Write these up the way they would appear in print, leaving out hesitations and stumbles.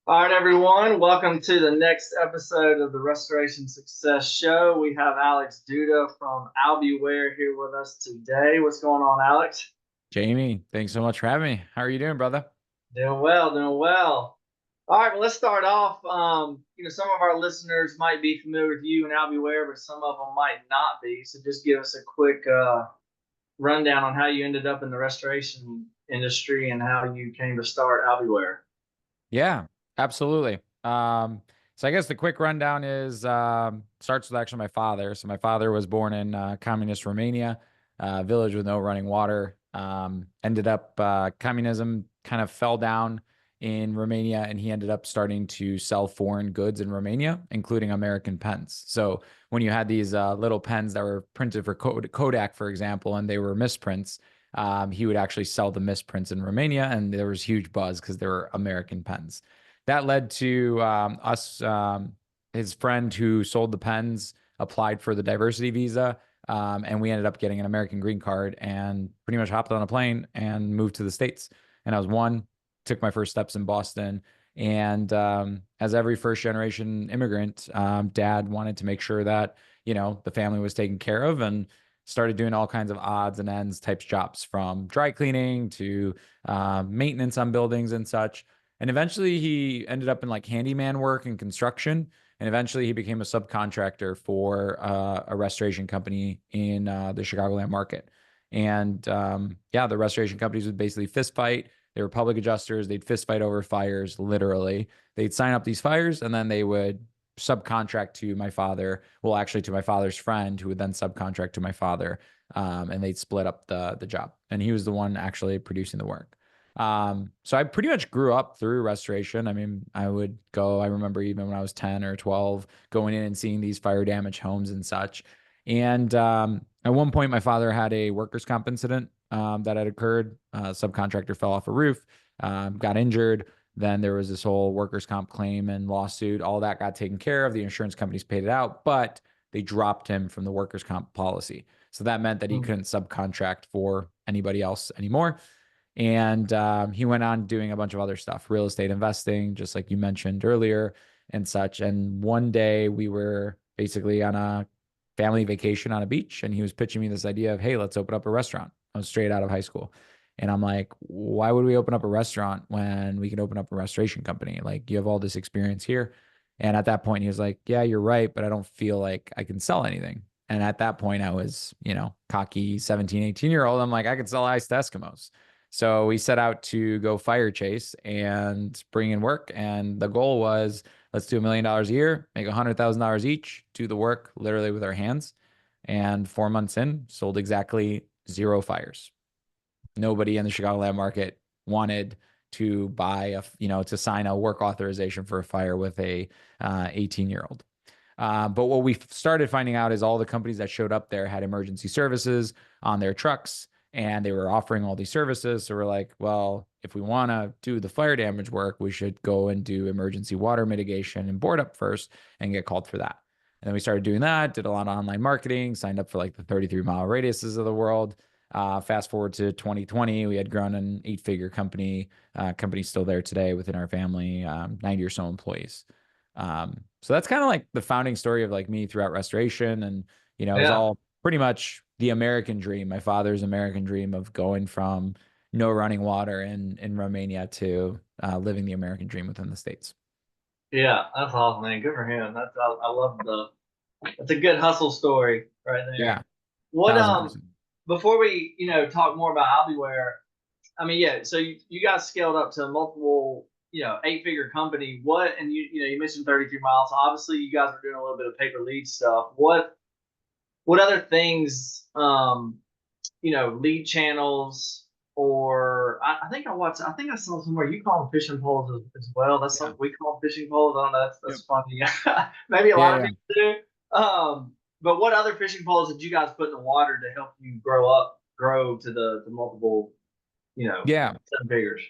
All right, everyone. Welcome to the next episode of the Restoration Success Show. We have Alex Duta from Albiware here with us today. What's going on, Alex? Jamie, thanks so much for having me. How are you doing, brother? Doing well, doing well. All right, well, let's start off. Some of our listeners might be familiar with you and Albiware, but some of them might not be. So just give us a quick rundown on how you ended up in the restoration industry and how you came to start Albiware. Yeah, absolutely. So I guess the quick rundown is starts with actually my father. So my father was born in communist Romania, village with no running water. Ended up communism kind of fell down in Romania, and he ended up starting to sell foreign goods in Romania, including American pens. So when you had these little pens that were printed for Kodak, for example, and they were misprints, he would actually sell the misprints in Romania, and there was huge buzz because they were American pens. That led to us, his friend who sold the pens applied for the diversity visa, and we ended up getting an American green card and pretty much hopped on a plane and moved to the States. And I was one, took my first steps in Boston. And as every first generation immigrant, dad wanted to make sure that, the family was taken care of, and started doing all kinds of odds and ends types jobs, from dry cleaning to maintenance on buildings and such. And eventually he ended up in like handyman work and construction. And eventually he became a subcontractor for a restoration company in the Chicagoland market. And yeah, the restoration companies would basically fist fight. They were public adjusters. They'd fist fight over fires, literally. They'd sign up these fires, and then they would subcontract to my father. Well, actually, to my father's friend, who would then subcontract to my father, and they'd split up the job. And he was the one actually producing the work. So I pretty much grew up through restoration. I mean, I would go, I remember even when I was 10 or 12, going in and seeing these fire damaged homes and such. And at one point, my father had a workers' comp incident that had occurred. Subcontractor fell off a roof, got injured. Then there was this whole workers' comp claim and lawsuit. All that got taken care of. The insurance companies paid it out, but they dropped him from the workers' comp policy. So that meant that he couldn't subcontract for anybody else anymore. And he went on doing a bunch of other stuff, real estate investing, just like you mentioned earlier, and such. And one day we were basically on a family vacation on a beach, and he was pitching me this idea of, hey, let's open up a restaurant. I was straight out of high school. And I'm like, why would we open up a restaurant when we can open up a restoration company? Like, you have all this experience here. And at that point, he was like, yeah, you're right, but I don't feel like I can sell anything. And at that point, I was, cocky 17, 18-year-old. I'm like, I could sell ice to Eskimos. So we set out to go fire chase and bring in work. And the goal was, let's do $1 million a year, make $100,000 each, do the work literally with our hands. And 4 months in, sold exactly zero fires. Nobody in the Chicagoland market wanted to buy to sign a work authorization for a fire with a 18-year-old. But what we started finding out is all the companies that showed up there had emergency services on their trucks, and they were offering all these services. So we're like, well, if we want to do the fire damage work, we should go and do emergency water mitigation and board up first and get called for that. And then we started doing that, did a lot of online marketing, signed up for like the 33-mile radiuses of the world. Fast forward to 2020, we had grown an 8-figure company. Company's still there today within our family, 90 or so employees. So that's kind of like the founding story of like me throughout restoration. And, it was Yeah. all pretty much the American dream, my father's American dream of going from no running water in Romania to living the American dream within the States. Yeah, that's awesome, man. Good for him. I love that's a good hustle story right Yeah, there. What 1000%. before we talk more about Albiware, I mean, yeah, so you guys scaled up to a multiple 8-figure company. What, and you mentioned 33 miles. Obviously you guys were doing a little bit of paper lead stuff. What other things lead channels, or I think I think I saw somewhere you call them fishing poles as well. That's Yeah. something we call fishing poles. I don't know. That's Yep. funny. Maybe a Yeah. lot of Yeah. people do. But what other fishing poles did you guys put in the water to help you grow to the multiple, Yeah. 7 figures?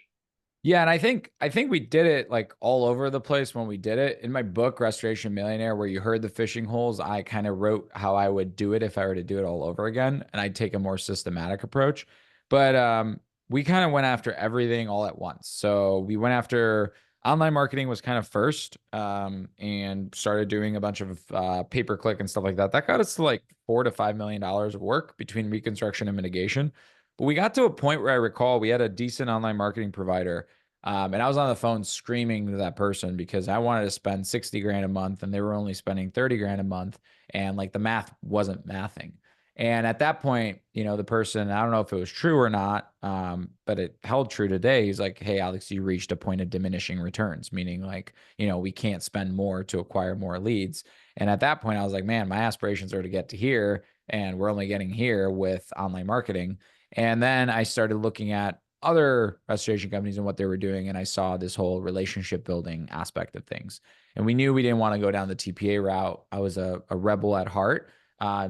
Yeah, and I think we did it like all over the place when we did it. In my book, Restoration Millionaire, where you heard the fishing holes, I kind of wrote how I would do it if I were to do it all over again, and I'd take a more systematic approach. But we kind of went after everything all at once. So we went after online marketing was kind of first, and started doing a bunch of pay-per-click and stuff like that. That got us to like $4 to $5 million of work between reconstruction and mitigation. But we got to a point where I recall we had a decent online marketing provider, and I was on the phone screaming to that person because I wanted to spend 60 grand a month and they were only spending 30 grand a month, and like the math wasn't mathing. And at that point, the person, I don't know if it was true or not, but it held true today. He's like, hey, Alex, you reached a point of diminishing returns, meaning like, we can't spend more to acquire more leads. And at that point, I was like, man, my aspirations are to get to here, and we're only getting here with online marketing. And then I started looking at other restoration companies and what they were doing. And I saw this whole relationship building aspect of things. And we knew we didn't want to go down the TPA route. I was a rebel at heart.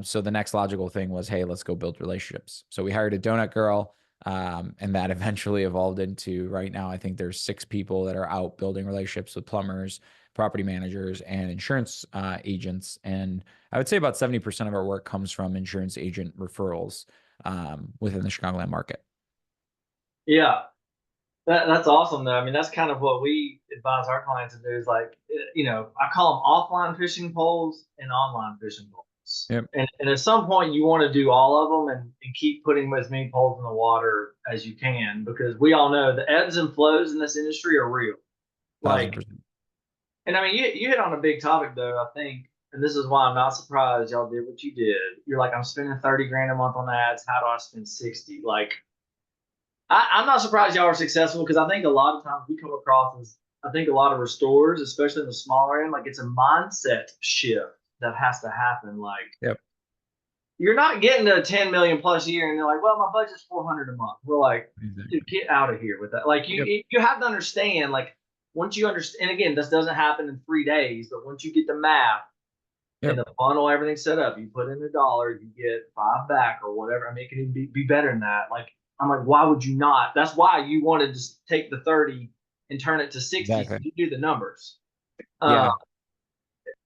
So the next logical thing was, hey, let's go build relationships. So we hired a donut girl, and that eventually evolved into right now, I think there's 6 people that are out building relationships with plumbers, property managers, and insurance agents. And I would say about 70% of our work comes from insurance agent referrals within the Chicagoland market. Yeah. That's awesome though. I mean, that's kind of what we advise our clients to do is like, I call them offline fishing poles and online fishing poles. Yep. And at some point you want to do all of them and keep putting as many poles in the water as you can, because we all know the ebbs and flows in this industry are real. Like, 1,000%. and I mean, you hit on a big topic though, I think, and this is why I'm not surprised y'all did what you did. You're like, I'm spending 30 grand a month on ads. How do I spend 60? Like, I'm not surprised y'all are successful, because I think a lot of times we come across as, I think a lot of restores, especially in the smaller end, like it's a mindset shift that has to happen. Like, Yep. you're not getting to 10 million plus a year and they're like, well, my budget's 400 a month. We're like, Exactly. dude, get out of here with that. Like, Yep. you have to understand, like, once you understand, and again, this doesn't happen in 3 days, but once you get the math and Yep. the funnel, everything set up, you put in $1, you get 5 back or whatever. I mean, it can even be better than that. Like, I'm like, why would you not? That's why you want to just take the 30 and turn it to 60. So Exactly. you do the numbers. Uh, Yeah.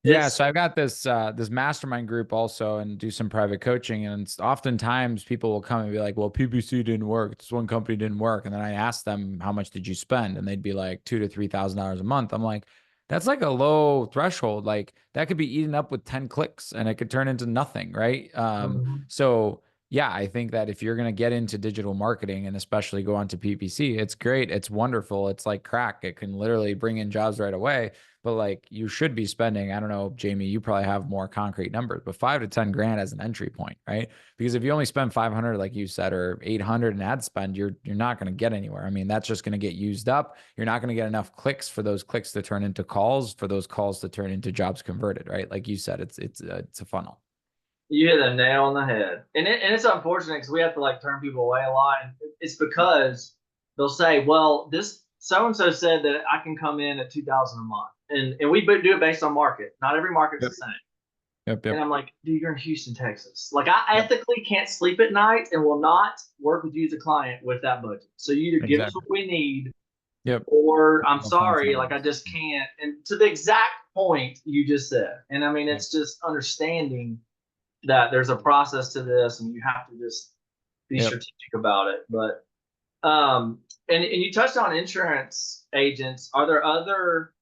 Yeah, it's so I've got this mastermind group also, and do some private coaching, and oftentimes people will come and be like, "Well, PPC didn't work. This one company didn't work," and then I ask them, "How much did you spend?" And they'd be like, $2,000 to $3,000 a month. I'm like, that's like a low threshold. Like that could be eaten up with 10 clicks, and it could turn into nothing, right? Mhm. So yeah, I think that if you're gonna get into digital marketing and especially go onto PPC, it's great, it's wonderful, it's like crack. It can literally bring in jobs right away. But like you should be spending, I don't know, Jamie, you probably have more concrete numbers, but 5 to 10 grand as an entry point, right? Because if you only spend 500, like you said, or 800 in ad spend, you're not going to get anywhere. I mean, that's just going to get used up. You're not going to get enough clicks for those clicks to turn into calls, for those calls to turn into jobs converted, right? Like you said, it's a funnel. You hit a nail on the head, and it's unfortunate because we have to like turn people away a lot, and it's because they'll say, "Well, this so and so said that I can come in at 2,000 a month," and we do it based on market. Not every market's Yep. the same. Yep. And Yep. I'm like, dude, you're in Houston, Texas. Like, I Yep. ethically can't sleep at night and will not work with you as a client with that budget. So you either give us what Exactly. we need, Yep. or I'm We'll find sorry, someone like I else. just can't. And to the exact point you just said. And I mean, Yep. it's just understanding that there's a process to this, and you have to just be Yep. strategic about it. But and you touched on insurance agents. Are there other,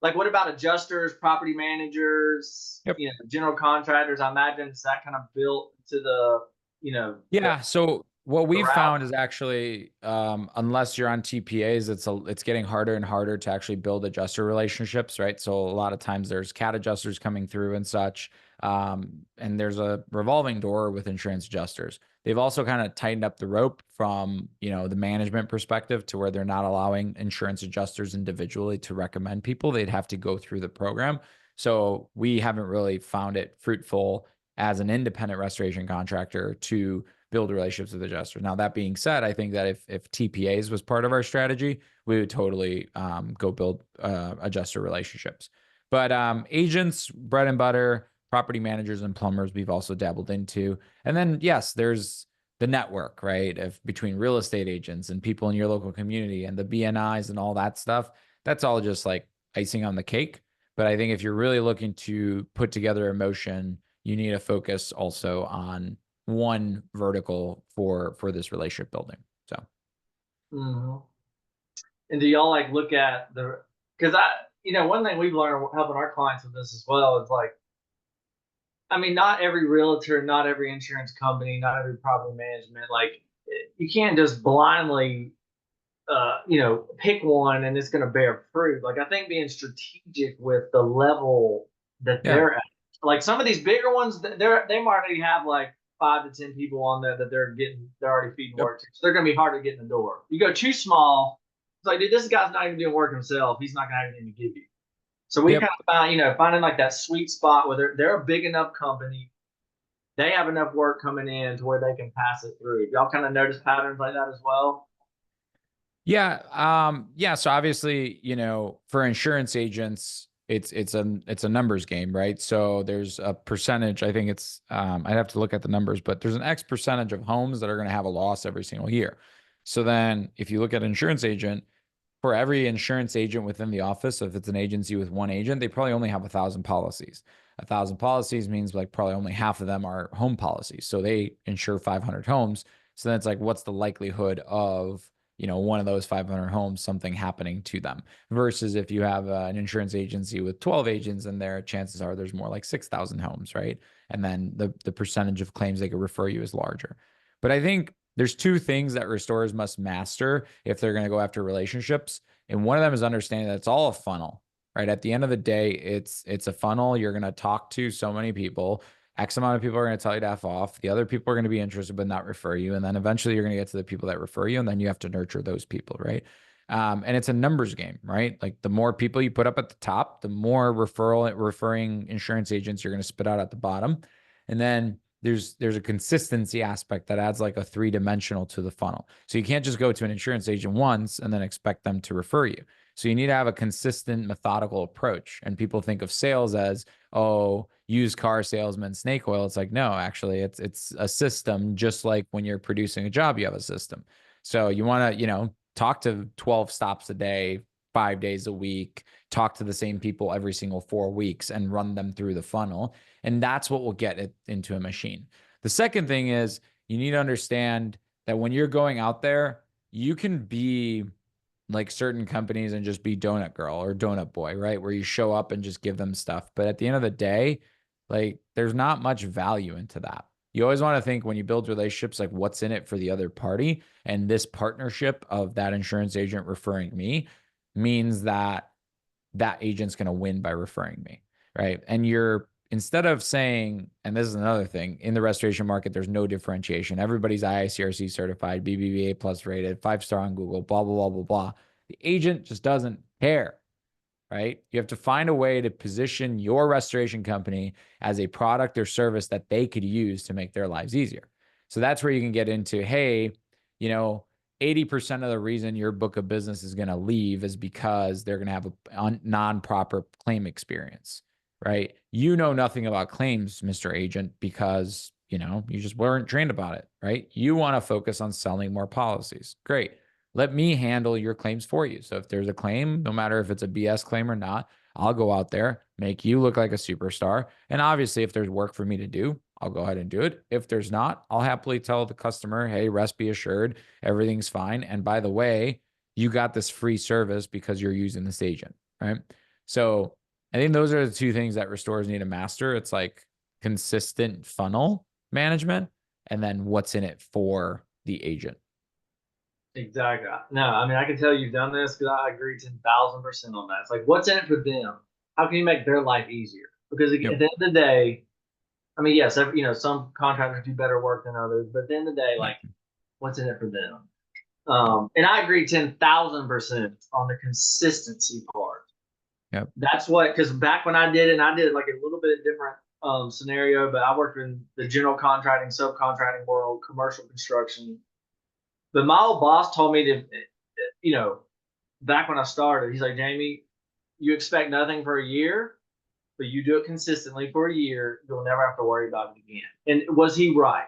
like, what about adjusters, property managers, Yep. general contractors? I imagine is that kind of built to the, you know, the, Yeah. So what the we've route? found is actually, unless you're on TPAs, it's getting harder and harder to actually build adjuster relationships, right? So a lot of times there's cat adjusters coming through and such, and there's a revolving door with insurance adjusters. They've also kind of tightened up the rope from the management perspective to where they're not allowing insurance adjusters individually to recommend people. They'd have to go through the program. So we haven't really found it fruitful as an independent restoration contractor to build relationships with adjusters. Now, that being said, I think that if TPAs was part of our strategy, we would totally go build adjuster relationships. But agents, bread and butter, property managers and plumbers, we've also dabbled into. And then, yes, there's the network, right? If between real estate agents and people in your local community and the BNIs and all that stuff, that's all just like icing on the cake. But I think if you're really looking to put together a motion, you need to focus also on one vertical for this relationship building. So Mhm. And do y'all like look at the? because one thing we've learned helping our clients with this as well is like, I mean, not every realtor, not every insurance company, not every property management, like you can't just blindly, pick one and it's going to bear fruit. Like I think being strategic with the level that Yeah. they're at, like some of these bigger ones, they might already have like 5 to 10 people on there that they're already feeding Yep. work to. So they're going to be hard to get in the door. You go too small, it's like, dude, this guy's not even doing work himself. He's not going to have anything to give you. So we Yep. kind of find, finding like that sweet spot where they're a big enough company. They have enough work coming in to where they can pass it through. Y'all kind of notice patterns like that as well? Yeah. Yeah. So obviously, for insurance agents, it's a numbers game, right? So there's a percentage, I think I'd have to look at the numbers, but there's an X percentage of homes that are going to have a loss every single year. So then if you look at an insurance agent, for every insurance agent within the office, if it's an agency with one agent, they probably only have 1,000 policies. 1,000 policies means like probably only half of them are home policies. So they insure 500 homes. So then it's like, what's the likelihood of, one of those 500 homes, something happening to them versus if you have an insurance agency with 12 agents and there, chances are there's more like 6,000 homes, right? And then the percentage of claims they could refer you is larger. But I think there's two things that restorers must master if they're going to go after relationships. And one of them is understanding that it's all a funnel, right? At the end of the day, it's a funnel. You're going to talk to so many people. X amount of people are going to tell you to F off. The other people are going to be interested but not refer you. And then eventually you're going to get to the people that refer you. And then you have to nurture those people, right? And it's a numbers game, right? Like the more people you put up at the top, the more referring insurance agents you're going to spit out at the bottom. And then there's a consistency aspect that adds like a three-dimensional to the funnel. So you can't just go to an insurance agent once and then expect them to refer you. So you need to have a consistent, methodical approach. And people think of sales as, oh, used car salesman, snake oil. It's like, no, actually, it's a system. Just like when you're producing a job, you have a system. So you want to, talk to 12 stops a day, 5 days a week, talk to the same people every single 4 weeks and run them through the funnel. And that's what will get it into a machine. The second thing is you need to understand that when you're going out there, you can be like certain companies and just be donut girl or donut boy, right? Where you show up and just give them stuff. But at the end of the day, like there's not much value into that. You always want to think when you build relationships, like what's in it for the other party. And this partnership of that insurance agent referring me means that that agent's going to win by referring me, right? And you're instead of saying, and this is another thing, in the restoration market, there's no differentiation. Everybody's IICRC certified, BBVA plus rated, 5-star on Google, blah, blah, blah, blah, blah. The agent just doesn't care, right? You have to find a way to position your restoration company as a product or service that they could use to make their lives easier. So that's where you can get into, hey, 80% of the reason your book of business is going to leave is because they're going to have a non-proper claim experience, right? You know nothing about claims, Mr. Agent, because, you just weren't trained about it, right? You want to focus on selling more policies. Great. Let me handle your claims for you. So if there's a claim, no matter if it's a BS claim or not, I'll go out there, make you look like a superstar. And obviously, if there's work for me to do, I'll go ahead and do it. If there's not, I'll happily tell the customer, hey, rest be assured, everything's fine. And by the way, you got this free service because you're using this agent, right? So I think those are the two things that restorers need to master. It's like consistent funnel management and then what's in it for the agent. Exactly. No, I mean, I can tell you've done this because I agree 10,000% on that. It's like, what's in it for them? How can you make their life easier? Because at the Yep. end of the day, I mean, yes, some contractors do better work than others, but at the end of the day, Yep. like, what's in it for them? And I agree 10,000% on the consistency part. Yep. That's what, because back when I did it, and I did like a little bit different scenario, but I worked in the general contracting, subcontracting world, commercial construction. But my old boss told me to, you know, back when I started, he's like, Jamie, you expect nothing for a year, but you do it consistently for a year, you'll never have to worry about it again. And was he right?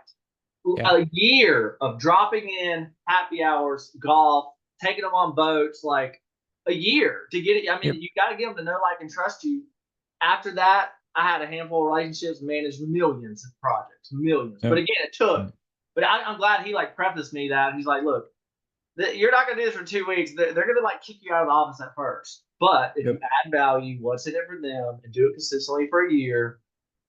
Yeah. A year of dropping in happy hours, golf, taking them on boats, like a year to get it. I mean, Yep. you got to get them to know, like, and trust you. After that, I had a handful of relationships, managed millions of projects, millions. But Yep. again, it took. Yep. But I'm glad he like prefaced me that he's like, look, you're not going to do this for 2 weeks. They're going to like kick you out of the office at first. But if you Yep. add value, what's in it for them, and do it consistently for a year,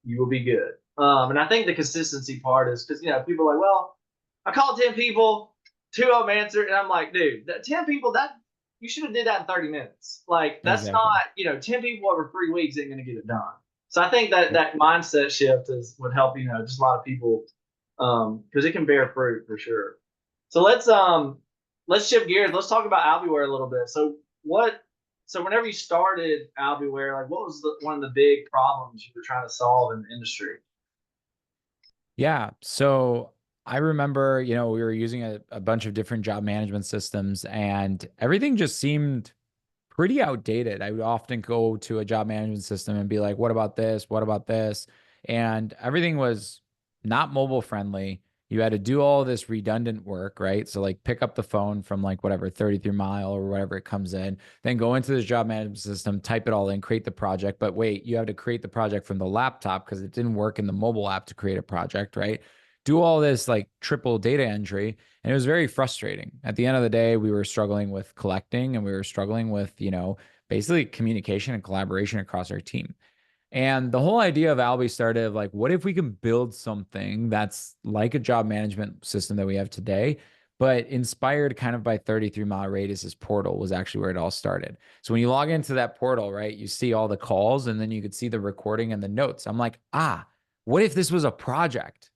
you will be good. And I think the consistency part is because, people are like, well, I called 10 people, two of them answered, and I'm like, dude, that 10 people, that you should have did that in 30 minutes. Like that's Exactly. not, 10 people over 3 weeks ain't going to get it done. So I think that mindset shift would help, just a lot of people, because it can bear fruit for sure. So let's shift gears. Let's talk about Albiware a little bit. So whenever you started Albiware, like what was one of the big problems you were trying to solve in the industry? Yeah. So I remember, we were using a bunch of different job management systems and everything just seemed pretty outdated. I would often go to a job management system and be like, what about this? What about this? And everything was not mobile friendly. You had to do all this redundant work, right? So like pick up the phone from like whatever 33 Mile or whatever it comes in, then go into this job management system, type it all in, create the project. But wait, you have to create the project from the laptop because it didn't work in the mobile app to create a project, right? Do all this like triple data entry. And it was very frustrating. At the end of the day, we were struggling with collecting and we were struggling with, basically communication and collaboration across our team. And the whole idea of Albi started of like, what if we can build something that's like a job management system that we have today, but inspired kind of by 33 Mile Radius's portal was actually where it all started. So when you log into that portal, right, you see all the calls and then you could see the recording and the notes. I'm like, what if this was a project?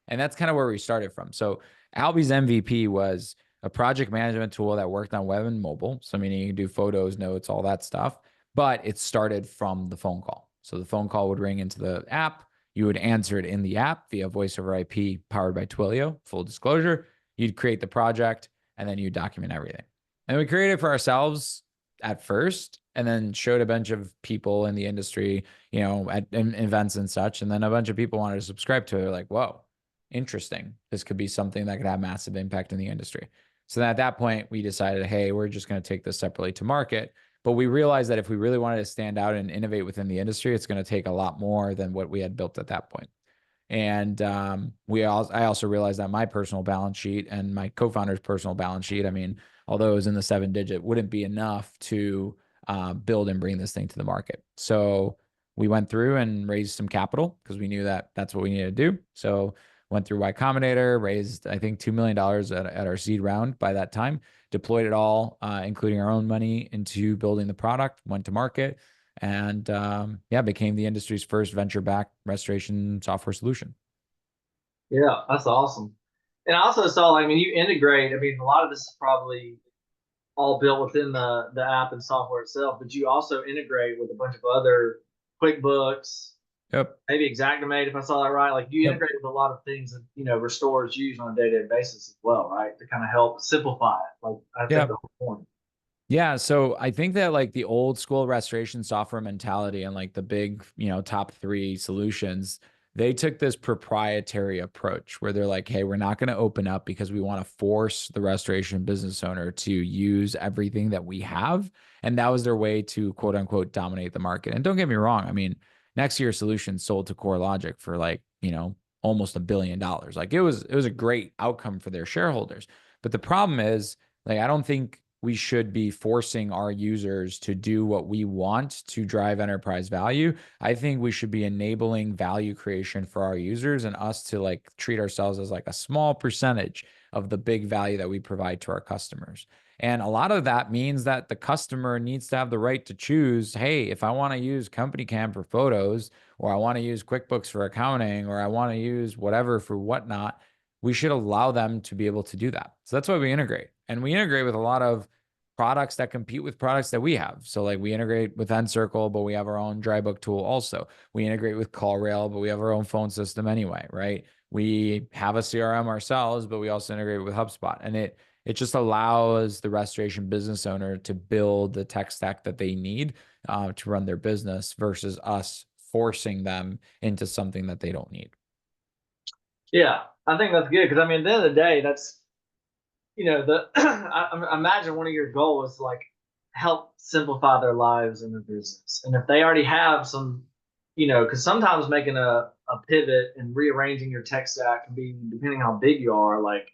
And that's kind of where we started from. So Albi's MVP was a project management tool that worked on web and mobile. So meaning you can do photos, notes, all that stuff, but it started from the phone call. So the phone call would ring into the app. You would answer it in the app via voice over IP powered by Twilio, full disclosure. You'd create the project and then you document everything. And we created it for ourselves at first and then showed a bunch of people in the industry, at events and such. And then a bunch of people wanted to subscribe to it. They're like, whoa, interesting. This could be something that could have massive impact in the industry. So then at that point, we decided, hey, we're just going to take this separately to market. But we realized that if we really wanted to stand out and innovate within the industry, it's going to take a lot more than what we had built at that point. And I also realized that my personal balance sheet and my co-founder's personal balance sheet, I mean, although it was in the 7-digit, wouldn't be enough to build and bring this thing to the market. So we went through and raised some capital because we knew that that's what we needed to do. So went through Y Combinator, raised I think $2 million at our seed round by that time, deployed it all, including our own money, into building the product, went to market, and became the industry's first venture-backed restoration software solution. Yeah, that's awesome. And I also saw, like, I mean, you integrate. I mean, a lot of this is probably all built within the app and software itself, but you also integrate with a bunch of other QuickBooks, Yep. maybe Xactimate, if I saw that right. Like you Yep. integrate with a lot of things that restorers use on a day-to-day basis as well, right? To kind of help simplify it. Like I think Yeah. the whole point. Yeah, so I think that like the old school restoration software mentality and like the big, top 3 solutions, they took this proprietary approach where they're like, hey, we're not going to open up because we want to force the restoration business owner to use everything that we have. And that was their way to quote unquote dominate the market. And don't get me wrong, I mean, next year's solution sold to CoreLogic for like, almost $1 billion. Like it was a great outcome for their shareholders. But the problem is, like, I don't think we should be forcing our users to do what we want to drive enterprise value. I think we should be enabling value creation for our users and us to like treat ourselves as like a small percentage of the big value that we provide to our customers. And a lot of that means that the customer needs to have the right to choose, hey, if I want to use Company Cam for photos, or I want to use QuickBooks for accounting, or I want to use whatever for whatnot, we should allow them to be able to do that. So that's why we integrate. And we integrate with a lot of products that compete with products that we have. So like we integrate with Encircle, but we have our own dry book tool also. We integrate with CallRail, but we have our own phone system anyway, right? We have a CRM ourselves, but we also integrate with HubSpot. And it just allows the restoration business owner to build the tech stack that they need to run their business versus us forcing them into something that they don't need. Yeah, I think that's good because I mean, at the end of the day, that's I imagine one of your goals is like help simplify their lives and their business. And if they already have some, because sometimes making a pivot and rearranging your tech stack can be, depending how big you are, like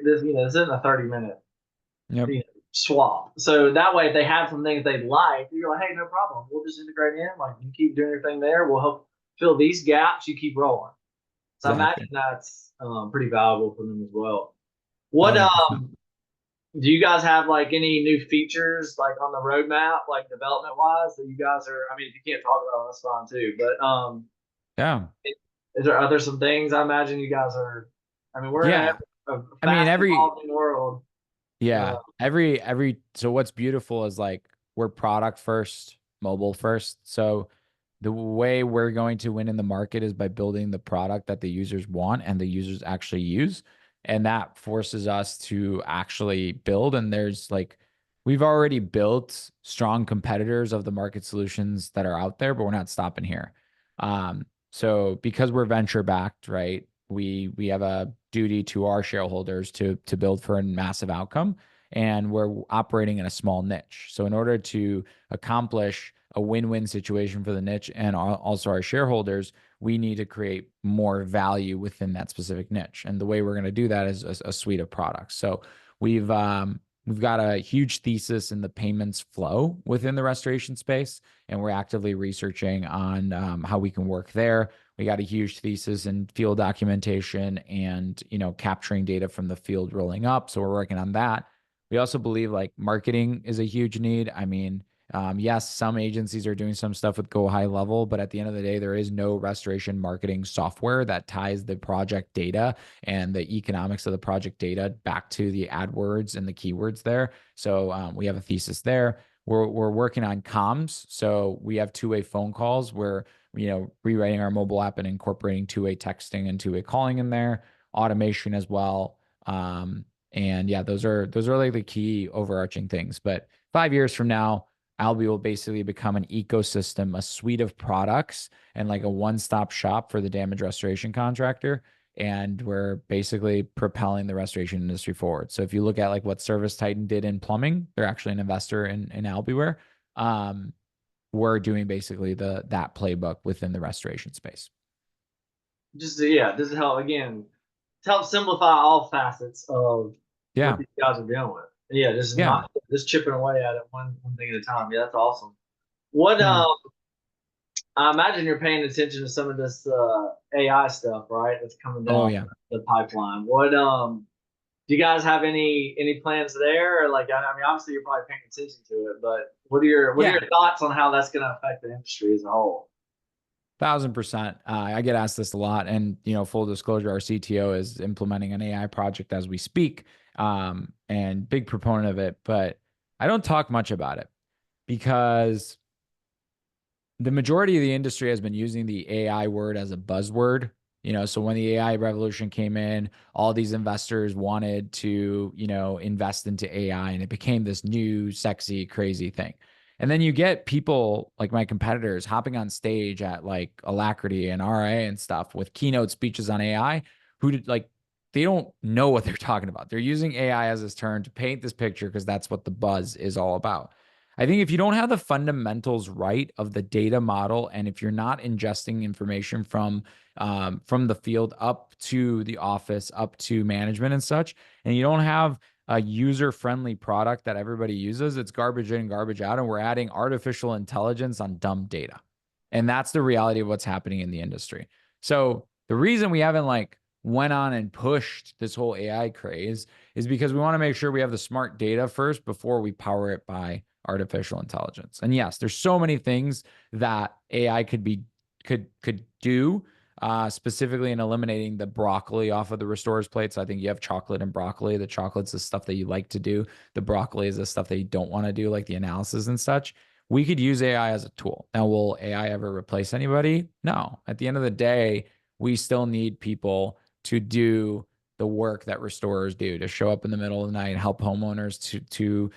this isn't a 30-minute Yep. swap. So that way, if they have some things they like, you're like, hey, no problem. We'll just integrate in. Like you keep doing your thing there. We'll help fill these gaps. You keep rolling. So I imagine Exactly. that's pretty valuable for them as well. What 100%. do you guys have like any new features like on the roadmap, like development wise, that you guys are? I mean, if you can't talk about it, that's fine too. But Yeah. are there some things I imagine you guys are? I mean, we're in Yeah. a I mean, fast evolving world. Uh, so what's beautiful is like we're product first, mobile first. So the way we're going to win in the market is by building the product that the users want and the users actually use. And that forces us to actually build. And there's like, we've already built strong competitors of the market solutions that are out there, but we're not stopping here. So because we're venture backed, right? We have a duty to our shareholders to build for a massive outcome, and we're operating in a small niche. So in order to accomplish a win-win situation for the niche and also our shareholders, we need to create more value within that specific niche. And the way we're going to do that is a suite of products. So we've we've got a huge thesis in the payments flow within the restoration space, and we're actively researching on how we can work there. We got a huge thesis in field documentation and capturing data from the field rolling up. So we're working on that. We also believe like marketing is a huge need. I mean, yes, some agencies are doing some stuff with Go High Level, but at the end of the day, there is no restoration marketing software that ties the project data and the economics of the project data back to the AdWords and the keywords there. So we have a thesis there. We're working on comms. So we have two-way phone calls where, rewriting our mobile app and incorporating two-way texting and two-way calling in there, automation as well. And yeah, those are like the key overarching things. But 5 years from now, Albi will basically become an ecosystem, a suite of products, and like a one-stop shop for the damage restoration contractor. And we're basically propelling the restoration industry forward. So if you look at like what Service Titan did in plumbing, they're actually an investor in Albiware. We're doing basically that playbook within the restoration space. just to help again, to help simplify all facets of what Yeah. these guys are dealing with. Yeah, just Yeah. not just chipping away at it one thing at a time. Yeah, that's awesome. What Yeah. I imagine you're paying attention to some of this AI stuff, right? That's coming Oh down yeah. the pipeline. What do you guys have any plans there? Or like, I mean, obviously you're probably paying attention to it, but what are your Yeah. thoughts on how that's going to affect the industry as a whole? 1000%. I get asked this a lot, and full disclosure, our CTO is implementing an AI project as we speak, and big proponent of it. But I don't talk much about it because the majority of the industry has been using the AI word as a buzzword. So when the AI revolution came in, all these investors wanted to, invest into AI, and it became this new, sexy, crazy thing. And then you get people like my competitors hopping on stage at like Alacrity and RA and stuff with keynote speeches on AI who did like they don't know what they're talking about. They're using AI as this term to paint this picture because that's what the buzz is all about. I think if you don't have the fundamentals right of the data model, and if you're not ingesting information from the field up to the office, up to management and such, and you don't have a user-friendly product that everybody uses, it's garbage in, garbage out, and we're adding artificial intelligence on dumb data. And that's the reality of what's happening in the industry. So the reason we haven't like went on and pushed this whole AI craze is because we want to make sure we have the smart data first before we power it by artificial intelligence. And yes, there's so many things that AI could do, specifically in eliminating the broccoli off of the restorer's plates. I think you have chocolate and broccoli. The chocolate's the stuff that you like to do. The broccoli is the stuff that you don't want to do, like the analysis and such. We could use AI as a tool. Now, will AI ever replace anybody? No. At the end of the day, we still need people to do the work that restorers do, to show up in the middle of the night and help homeowners to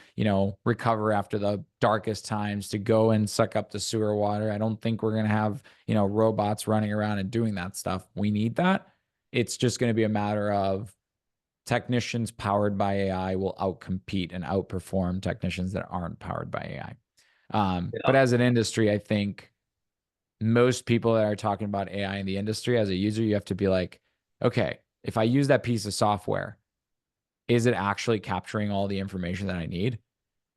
recover after the darkest times, to go and suck up the sewer water. I don't think we're going to have robots running around and doing that stuff. We need that. It's just going to be a matter of technicians powered by AI will outcompete and outperform technicians that aren't powered by AI. But Yeah. as an industry, I think most people that are talking about AI in the industry, as a user, you have to be like, okay, if I use that piece of software, is it actually capturing all the information that I need?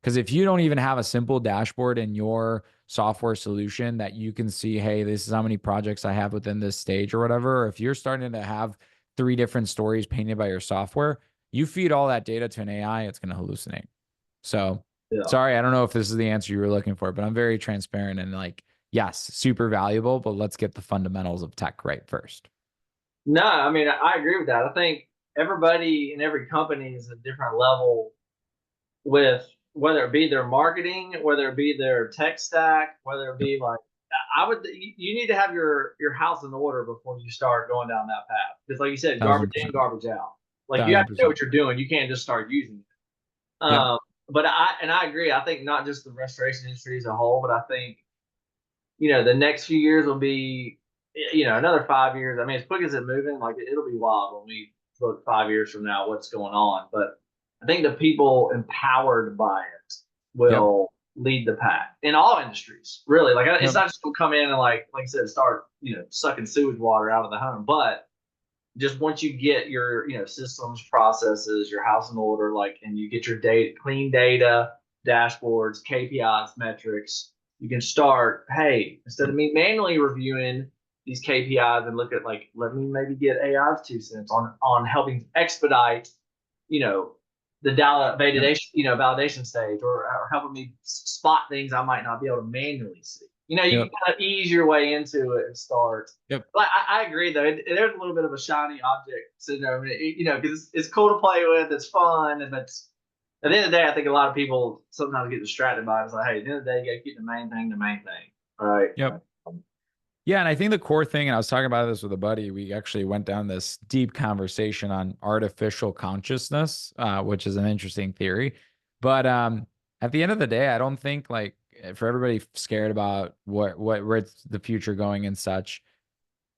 Because if you don't even have a simple dashboard in your software solution that you can see, hey, this is how many projects I have within this stage or whatever, or if you're starting to have 3 different stories painted by your software, you feed all that data to an AI, it's going to hallucinate. So Yeah. sorry, I don't know if this is the answer you were looking for, but I'm very transparent and like, yes, super valuable, but let's get the fundamentals of tech right first. No, I mean, I agree with that. I think everybody in every company is a different level with whether it be their marketing, whether it be their tech stack, whether it be like I would you need to have your house in order before you start going down that path. Because like you said, garbage Thousand in, percent. garbage out. Like you have Thousand to know percent. what you're doing. You can't just start using it. Yep. But I agree. I think not just the restoration industry as a whole, but I think the next few years will be another 5 years. I mean, as quick as it's moving, like it'll be wild when we look 5 years from now what's going on. But I think the people empowered by it Yep. will lead the pack in all industries. Really, like it's Yep. not just gonna come in and like I said, start sucking sewage water out of the home, but just once you get your systems, processes, your house in order, like, and you get your data, clean data, dashboards, KPIs, metrics, you can start, hey, instead of me manually reviewing these KPIs and look at, like, let me maybe get AI's 2 cents on helping expedite you know the Yep. validation stage, or helping me spot things I might not be able to manually see. You can Yep. kind of ease your way into it and start. Yep. But I agree though. There's a little bit of a shiny object syndrome, because it's cool to play with, it's fun, and it's at the end of the day, I think a lot of people sometimes get distracted by it. It's like, hey, at the end of the day, you got to keep the main thing the main thing. All right. Yep. Yeah, and I think the core thing, and I was talking about this with a buddy, we actually went down this deep conversation on artificial consciousness, which is an interesting theory. But at the end of the day, I don't think like for everybody scared about where's the future going and such,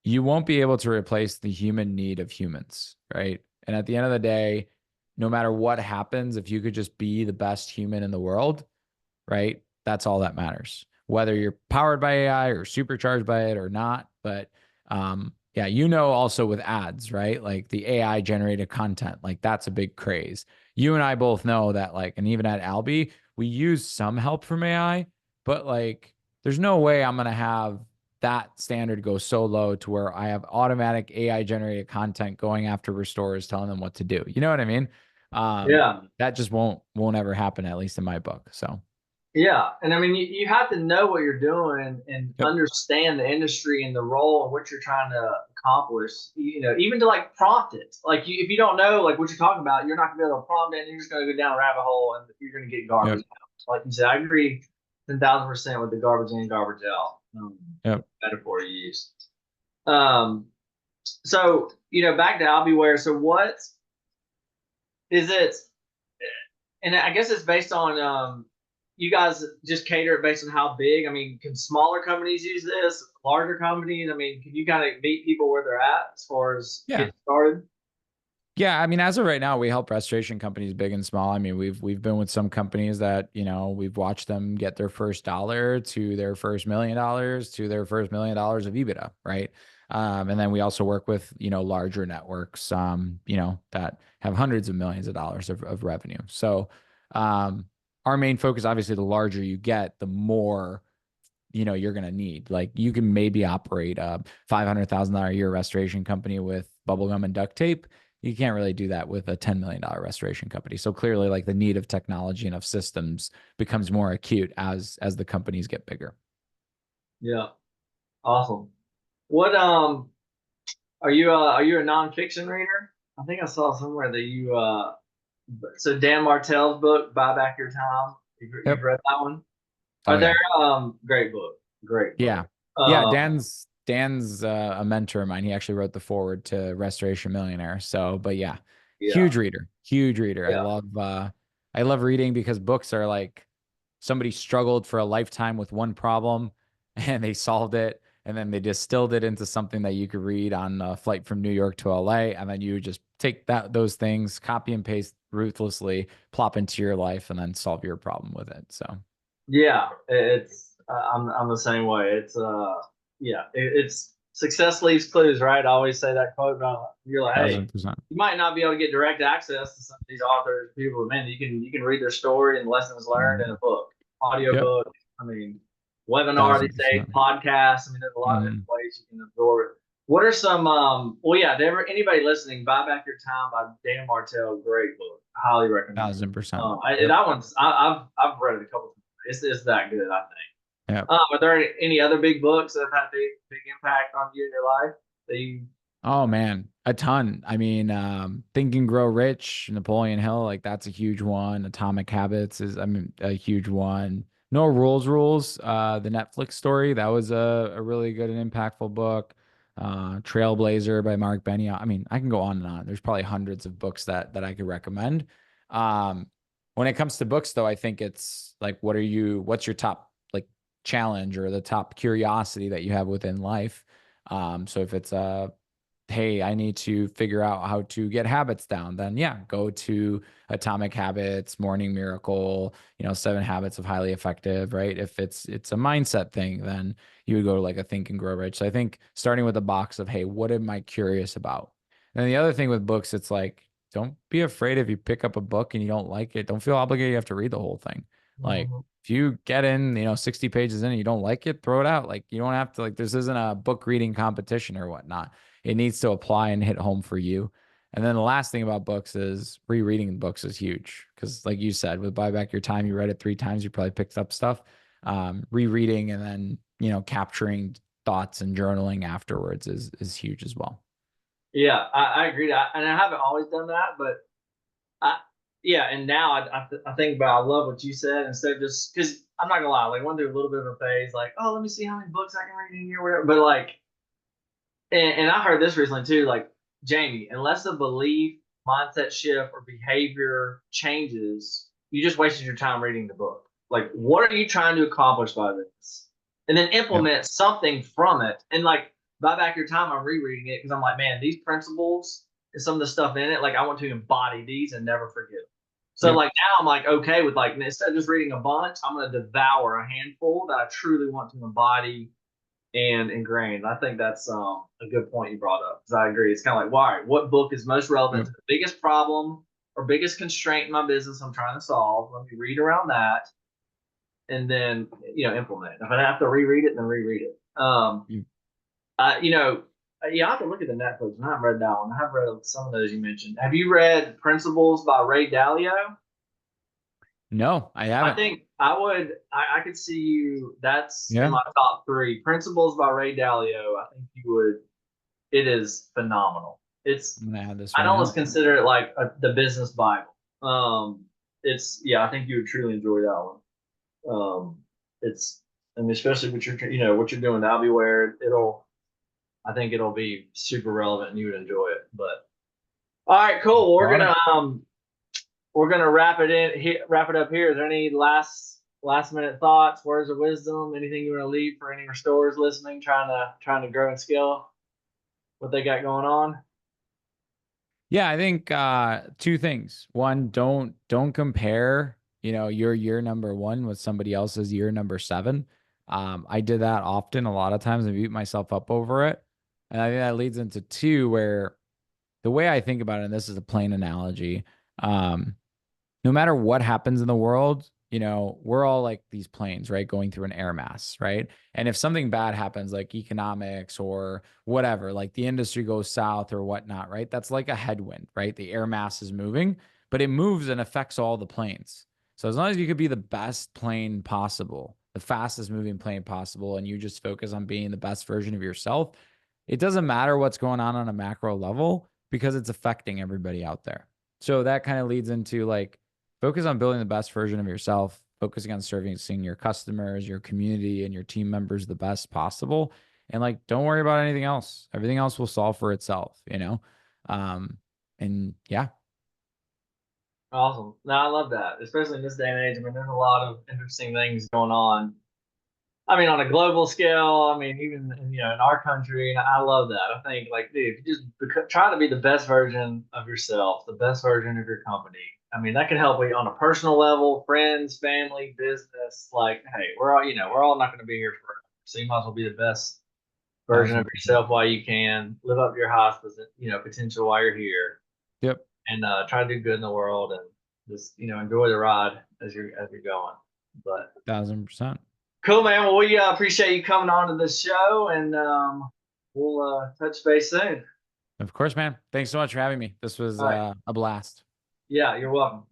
you won't be able to replace the human need of humans, right? And at the end of the day, no matter what happens, if you could just be the best human in the world, right? That's all that matters. Whether you're powered by AI or supercharged by it or not. But yeah, also with ads, right? Like the AI generated content, like that's a big craze. You and I both know that, like, and even at Albi, we use some help from AI, but like there's no way I'm gonna have that standard go so low to where I have automatic AI generated content going after restorers telling them what to do. You know what I mean? Yeah. That just won't ever happen, at least in my book. So Yeah, and I mean, you have to know what you're doing and yep. understand the industry and the role and what you're trying to accomplish. Even to like prompt it. Like if you don't know like what you're talking about, you're not gonna be able to prompt it, and you're just gonna go down a rabbit hole, and you're gonna get garbage Yep. out. Like you said, I agree 10,000% with the garbage in, garbage out Yep. metaphor you used. So back to Albiware. So what is it? And I guess it's based on you guys just cater it based on how big. I mean, can smaller companies use this? Larger companies? I mean, can you kind of meet people where they're at as far as Yeah. getting started? Yeah. I mean, as of right now, we help restoration companies big and small. I mean, we've been with some companies that, we've watched them get their first dollar to their first $1 million to their first $1 million of EBITDA, right? And then we also work with, larger networks, that have hundreds of millions of dollars of revenue. So our main focus, obviously, the larger you get, the more you're going to need. Like you can maybe operate a $500,000 a year restoration company with bubblegum and duct tape. You can't really do that with a $10 million restoration company. So clearly, like the need of technology and of systems becomes more acute as the companies get bigger. Yeah, awesome. What are you a nonfiction reader? I think I saw somewhere that you so Dan Martell's book "Buy Back Your Time." You've Yep. read that one? Oh Are there yeah. great book, great book. Yeah. Yeah. Dan's a mentor of mine. He actually wrote the foreword to Restoration Millionaire. So, but yeah, Yeah, huge reader. yeah, I love reading because books are like somebody struggled for a lifetime with one problem and they solved it. And then they distilled it into something that you could read on a flight from New York to LA. And then you just take those things, copy and paste ruthlessly, plop into your life, and then solve your problem with it. So yeah. It's I'm the same way. It's yeah, it's success leaves clues, right? I always say that quote about you're like, hey, 1,000%. you might not be able to get direct access to some of these authors, people, but man, you can read their story and lessons learned in a book, audio Yep. book. I mean, webinar these days, 1,000%. podcasts. I mean, there's a lot of different ways you can absorb it. What are some? Well, yeah, anybody listening, Buy Back Your Time by Dan Martell, great book, highly recommend. 1,000%. Yep. That one's I've read it a couple times. It's that good, I think. Yep. Are there any other big books that have had big impact on you in your life that you? Oh man, a ton. I mean, Think and Grow Rich, Napoleon Hill, like that's a huge one. Atomic Habits is, I mean, a huge one. No Rules, the Netflix story, that was a really good and impactful book. Trailblazer by Mark Benioff. I mean, I can go on and on. There's probably hundreds of books that I could recommend. Um, when it comes to books, though, I think it's like, what's your top like challenge or the top curiosity that you have within life? So if it's hey, I need to figure out how to get habits down, then yeah, go to Atomic Habits, Morning Miracle, 7 Habits of Highly Effective, right? If it's a mindset thing, then you would go to like a Think and Grow Rich. So I think starting with a box of, hey, what am I curious about? And the other thing with books, it's like, don't be afraid if you pick up a book and you don't like it. Don't feel obligated you have to read the whole thing. Like Mhm. if you get in, 60 pages in and you don't like it, throw it out. Like you don't have to, like, this isn't a book reading competition or whatnot. It needs to apply and hit home for you. And then the last thing about books is rereading books is huge. Because like you said, with Buy Back Your Time, you read it 3 times, you probably picked up stuff. Rereading and then, capturing thoughts and journaling afterwards is huge as well. Yeah, I agree. And I haven't always done that, but I yeah. And now I think about I love what you said instead of just because I'm not gonna lie, like I went through a little bit of a phase, like oh let me see how many books I can read in a year, whatever. But like, and I heard this recently too, like Jamie, unless a belief, mindset shift, or behavior changes, you just wasted your time reading the book. Like, what are you trying to accomplish by this? And then Yep. implement something from it. And like, Buy Back Your Time, I'm rereading it because I'm like, man, these principles and some of the stuff in it, like, I want to embody these and never forget them. So, Yep. like, now I'm like, okay with like, instead of just reading a bunch, I'm going to devour a handful that I truly want to embody and ingrained. I think that's a good point you brought up because I agree. It's kind of like, why? What book is most relevant Yep. to the biggest problem or biggest constraint in my business I'm trying to solve? Let me read around that and then implement it. If I have to reread it, then reread it. Yep. Yeah, I have to look at the Netflix. I haven't read that one. I have read some of those you mentioned. Have you read Principles by Ray Dalio? No, I I haven't. think I would. I could see you. That's in Yeah. my top three. Principles by Ray Dalio. I think you would. It is phenomenal. I'm gonna add this I'd right almost now. consider it like the business Bible. Yeah, I think you would truly enjoy that one. It's and especially what what you're doing with Albiware, I think it'll be super relevant and you would enjoy it. But all right, cool. Well, On it. we're gonna wrap it up here. Is there any last minute thoughts, words of wisdom, anything you want to leave for any restorers listening, trying to grow and scale what they got going on? Yeah, I think 2 things. One, don't compare, your year number 1 with somebody else's year number 7. I did that often, a lot of times, and beat myself up over it. And I think that leads into 2, where the way I think about it, and this is a plain analogy, um, no matter what happens in the world, we're all like these planes, right? Going through an air mass, right? And if something bad happens, like economics or whatever, like the industry goes south or whatnot, right? That's like a headwind, right? The air mass is moving, but it moves and affects all the planes. So as long as you could be the best plane possible, the fastest moving plane possible, and you just focus on being the best version of yourself, it doesn't matter what's going on a macro level because it's affecting everybody out there. So that kind of leads into like, focus on building the best version of yourself, focusing on servicing your customers, your community, and your team members the best possible. And like, don't worry about anything else. Everything else will solve for itself. Um, and yeah. Awesome. No, I love that, especially in this day and age. I mean, there's a lot of interesting things going on. I mean, on a global scale. I mean, even in our country, and I love that. I think like, dude, if you just try to be the best version of yourself, the best version of your company. I mean, that can help you on a personal level, friends, family, business. Like, hey, we're all not going to be here forever, so you might as well be the best version of yourself while you can. Live up to your highest, potential while you're here, Yep. and try to do good in the world, and just enjoy the ride as you're going. But 1000%. cool, man. Well, we appreciate you coming on to the show, and we'll touch base soon. Of course, man. Thanks so much for having me. This was All right. a blast. Yeah, you're welcome.